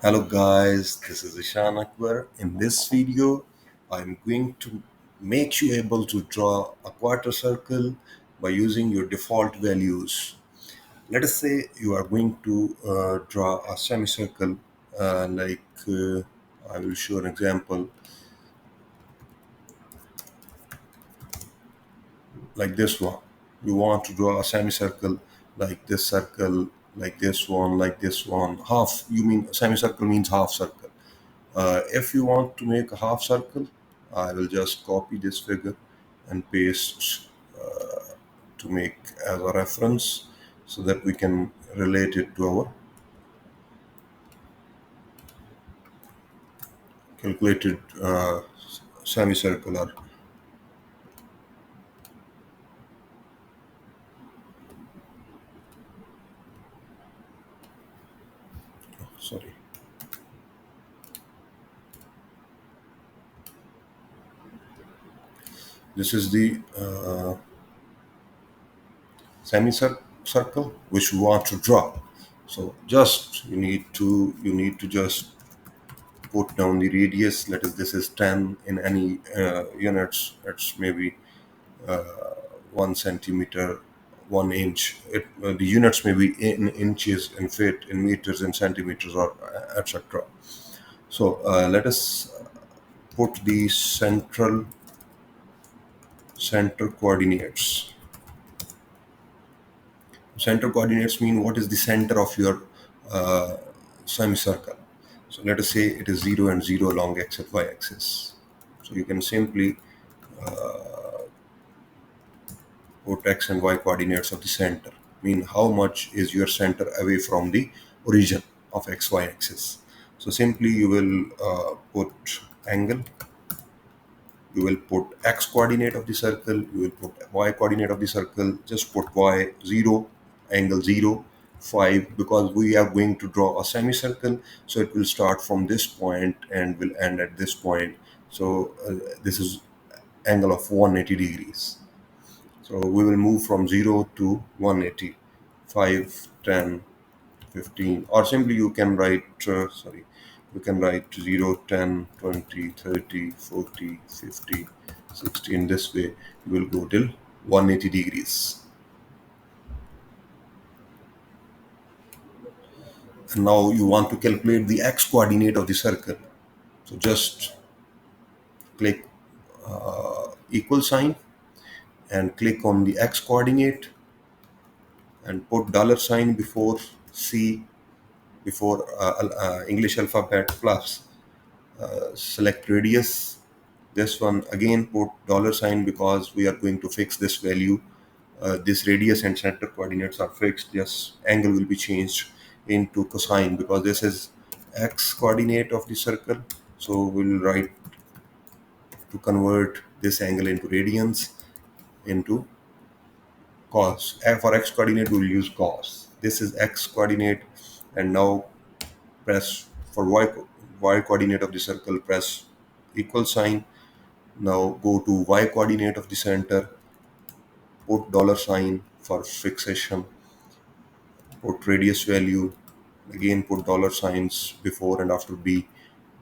Hello guys, this is Ishan Akbar. In this video, I'm going to make you able to draw a quarter circle by using your default values. Let us say you are going to draw a semicircle I will show an example like this one. You want to draw a semicircle like this circle, like this one. Half, you mean semicircle means half circle. If you want to make a half circle, I will just copy this figure and paste to make as a reference so that we can relate it to our calculated semicircular. Sorry, this is the semicircle which we want to draw. So just you need to just put down the radius. Let us this is 10 in any units. It's maybe 1 centimeter, 1 inch. The units may be in inches, in feet, in meters, in centimeters, or etc. So let us put the center coordinates. Center coordinates mean what is the center of your uh, semicircle. So let us say it is 0 and 0 along x and y axis. So you can simply put x and y coordinates of the center. Mean how much is your center away from the origin of xy axis. So simply you will put angle, you will put x coordinate of the circle, you will put y coordinate of the circle, just put y 0, angle 0, 5, because we are going to draw a semicircle, so it will start from this point and will end at this point. So this is angle of 180 degrees. So we will move from 0 to 180, 5, 10, 15, or simply you can write, you can write 0, 10, 20, 30, 40, 50, 60. In this way, you will go till 180 degrees. And now you want to calculate the x coordinate of the circle. So just click equal sign and click on the x coordinate and put dollar sign before C, before English alphabet plus select radius. This one again put dollar sign because we are going to fix this value. This radius and center coordinates are fixed. Yes, angle will be changed into cosine because this is x coordinate of the circle. So we'll write to convert this angle into radians into cos. And for x coordinate we'll use cos. This is x coordinate, and now press for y coordinate of the circle, press equal sign. Now go to y coordinate of the center, put dollar sign for fixation, put radius value, again put dollar signs before and after b,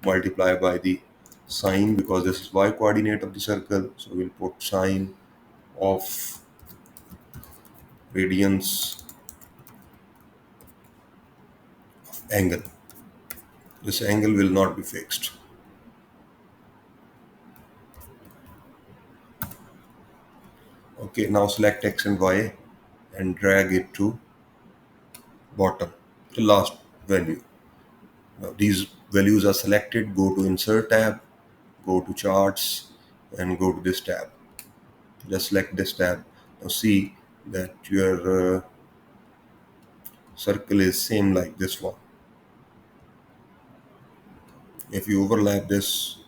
multiply by the sign because this is y coordinate of the circle. So we'll put sign of radians angle. This angle will not be fixed. Okay, now select x and y and drag it to bottom, the last value. Now these values are selected. Go to insert tab, go to charts, and go to this tab. Just select this tab. Now see that your circle is same like this one. If you overlap this,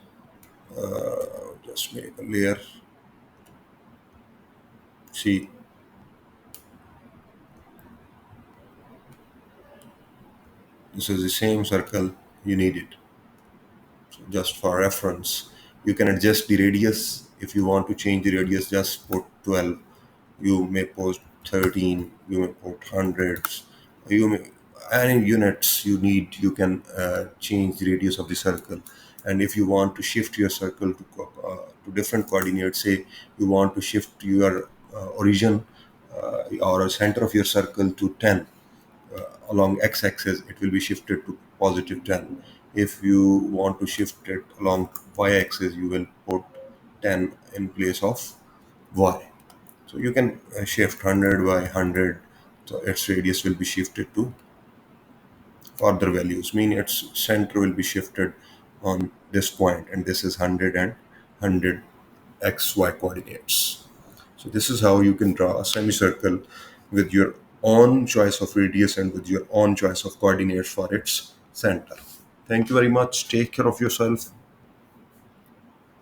just make a layer. See, this is the same circle. You need it. So just for reference, you can adjust the radius. If you want to change the radius, just put 12. You may put 13. You may put hundreds. You may any units you need, you can change the radius of the circle. And if you want to shift your circle to different coordinates, say you want to shift your origin or a center of your circle to 10 along x-axis, it will be shifted to positive 10. If you want to shift it along y-axis, you will put 10 in place of y. So you can shift 100 by 100, so its radius will be shifted to further values, mean its center will be shifted on this point, and this is 100 and 100 xy coordinates. So this is how you can draw a semicircle with your own choice of radius and with your own choice of coordinates for its center. Thank you very much. Take care of yourself.